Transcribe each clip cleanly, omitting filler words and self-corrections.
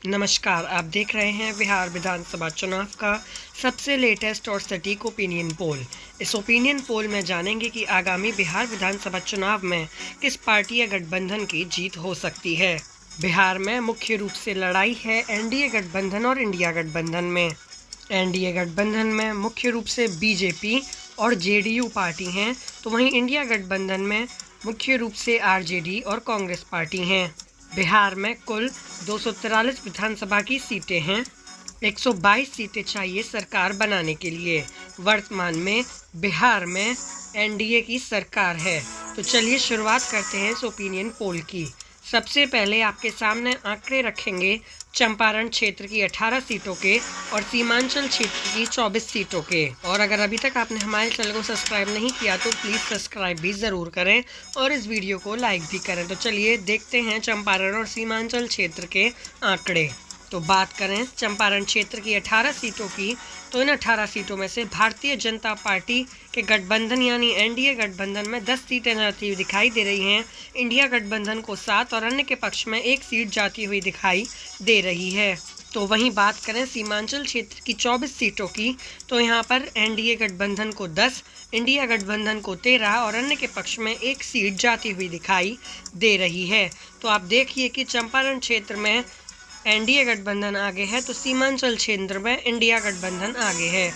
नमस्कार, आप देख रहे हैं बिहार विधानसभा चुनाव का सबसे लेटेस्ट और सटीक ओपिनियन पोल। इस ओपिनियन पोल में जानेंगे कि आगामी बिहार विधानसभा चुनाव में किस पार्टी या गठबंधन की जीत हो सकती है। बिहार में मुख्य रूप से लड़ाई है एनडीए गठबंधन और इंडिया गठबंधन में। एनडीए गठबंधन में मुख्य रूप से बीजेपी और जेडीयू पार्टी हैं, तो वहीं इंडिया गठबंधन में मुख्य रूप से आरजेडी और कांग्रेस पार्टी हैं। बिहार में कुल 243 विधानसभा की सीटें हैं। 122 सीटें चाहिए सरकार बनाने के लिए। वर्तमान में बिहार में एनडीए की सरकार है। तो चलिए शुरुआत करते हैं इस ओपिनियन पोल की। सबसे पहले आपके सामने आंकड़े रखेंगे चंपारण क्षेत्र की 18 सीटों के और सीमांचल क्षेत्र की 24 सीटों के। और अगर अभी तक आपने हमारे चैनल को सब्सक्राइब नहीं किया तो प्लीज़ सब्सक्राइब भी ज़रूर करें और इस वीडियो को लाइक भी करें। तो चलिए देखते हैं चंपारण और सीमांचल क्षेत्र के आंकड़े। तो बात करें चंपारण क्षेत्र की 18 सीटों की, तो इन 18 सीटों में से भारतीय जनता पार्टी के गठबंधन यानी एनडीए गठबंधन में 10 सीटें जाती हुई दिखाई दे रही हैं। इंडिया गठबंधन को 7 और अन्य के पक्ष में 1 सीट जाती हुई दिखाई दे रही है। तो वहीं बात करें सीमांचल क्षेत्र की 24 सीटों की, तो यहाँ पर एनडीए गठबंधन को 10, इंडिया गठबंधन को 13 और अन्य के पक्ष में 1 सीट जाती हुई दिखाई दे रही है। तो आप देखिए कि चंपारण क्षेत्र में एनडीए गठबंधन आगे है, तो सीमांचल क्षेत्र में इंडिया गठबंधन आगे है।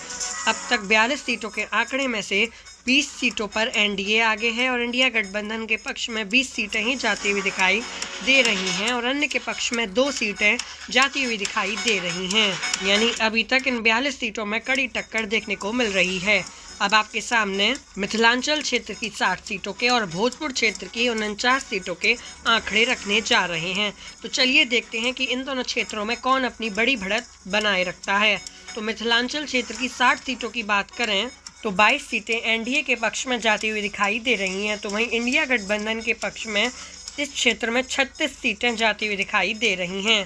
अब तक 42 सीटों के आंकड़े में से 20 सीटों पर एनडीए आगे है और इंडिया गठबंधन के पक्ष में 20 सीटें ही जाती हुई दिखाई दे रही हैं और अन्य के पक्ष में 2 सीटें जाती हुई दिखाई दे रही हैं। यानी अभी तक इन 42 सीटों में कड़ी टक्कर देखने को मिल रही है। अब आपके सामने मिथिलांचल क्षेत्र की 60 सीटों के और भोजपुर क्षेत्र की 49 सीटों के आंकड़े रखने जा रहे हैं। तो चलिए देखते हैं कि इन दोनों क्षेत्रों में कौन अपनी बड़ी बढ़त बनाए रखता है। तो मिथिलांचल क्षेत्र की 60 सीटों की बात करें तो 22 सीटें एनडीए के पक्ष में जाती हुई दिखाई दे रही हैं, तो वहीं इंडिया गठबंधन के पक्ष में इस क्षेत्र में 36 सीटें जाती हुई दिखाई दे रही हैं।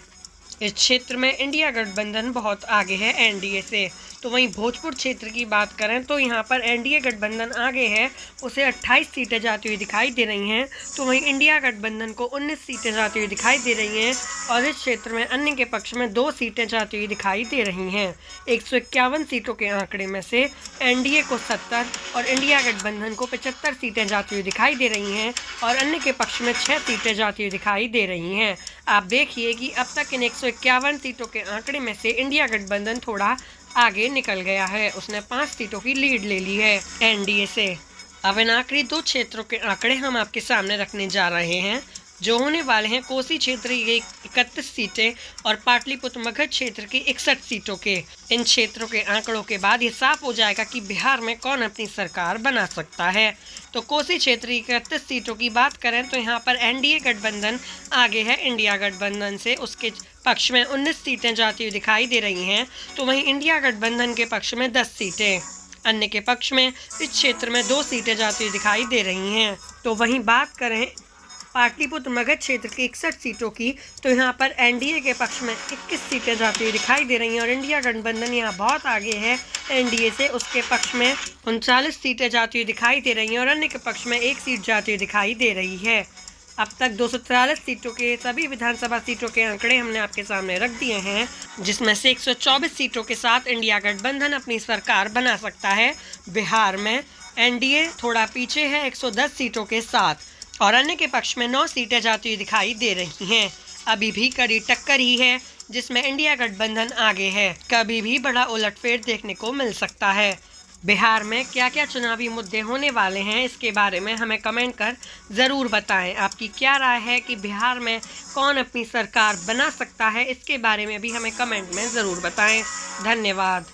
इस क्षेत्र में इंडिया गठबंधन बहुत आगे है एनडीए से। तो वहीं भोजपुर क्षेत्र की बात करें तो यहाँ पर एनडीए गठबंधन आगे है, उसे 28 सीटें जाती हुई दिखाई दे रही हैं, तो वहीं इंडिया गठबंधन को 19 सीटें जाती हुई दिखाई दे रही हैं और इस क्षेत्र में अन्य के पक्ष में 2 सीटें जाती हुई दिखाई दे रही हैं। 151 सीटों के आंकड़े में से एनडीए को 70 और इंडिया गठबंधन को 75 सीटें जाती हुई दिखाई दे रही हैं और अन्य के पक्ष में 6 सीटें जाती हुई दिखाई दे रही हैं। आप देखिए कि अब तक इन 151 सीटों के आंकड़े में से इंडिया गठबंधन थोड़ा आगे निकल गया है, उसने 5 सीटों की लीड ले ली है एनडीए से। अब इन आखिरी 2 क्षेत्रों के आंकड़े हम आपके सामने रखने जा रहे हैं, जो होने वाले हैं कोसी क्षेत्र की 31 सीटें और पाटलिपुत्र मगध क्षेत्र की 61 सीटों के। इन क्षेत्रों के आंकड़ों के बाद ये साफ हो जाएगा कि बिहार में कौन अपनी सरकार बना सकता है। तो कोसी क्षेत्र की 31 सीटों की बात करें तो यहाँ पर एनडीए गठबंधन आगे है इंडिया गठबंधन से, उसके पक्ष में 19 सीटें जाती हुई दिखाई दे रही हैं, तो वहीं इंडिया गठबंधन के पक्ष में 10 सीटें, अन्य के पक्ष में इस क्षेत्र में 2 सीटें जाती हुई दिखाई दे रही हैं। तो वहीं बात करें पाटलिपुत्र मगध क्षेत्र की 61 सीटों की, तो यहाँ पर एनडीए के पक्ष में 21 सीटें जाती हुई दिखाई दे रही हैं और इंडिया गठबंधन यहाँ बहुत आगे है एनडीए से, उसके पक्ष में 39 सीटें जाती हुई दिखाई दे रही हैं और अन्य के पक्ष में 1 सीट जाती हुई दिखाई दे रही है। अब तक 243 सीटों के सभी विधानसभा सीटों के आंकड़े हमने आपके सामने रख दिए हैं, जिसमें से 124 सीटों के साथ इंडिया गठबंधन अपनी सरकार बना सकता है। बिहार में एनडीए थोड़ा पीछे है 110 सीटों के साथ और अन्य के पक्ष में 9 सीटें जाती हुई दिखाई दे रही हैं। अभी भी कड़ी टक्कर ही है, जिसमें इंडिया गठबंधन आगे है। कभी भी बड़ा उलटफेर देखने को मिल सकता है। बिहार में क्या क्या चुनावी मुद्दे होने वाले हैं, इसके बारे में हमें कमेंट कर ज़रूर बताएं। आपकी क्या राय है कि बिहार में कौन अपनी सरकार बना सकता है, इसके बारे में भी हमें कमेंट में ज़रूर बताएं। धन्यवाद।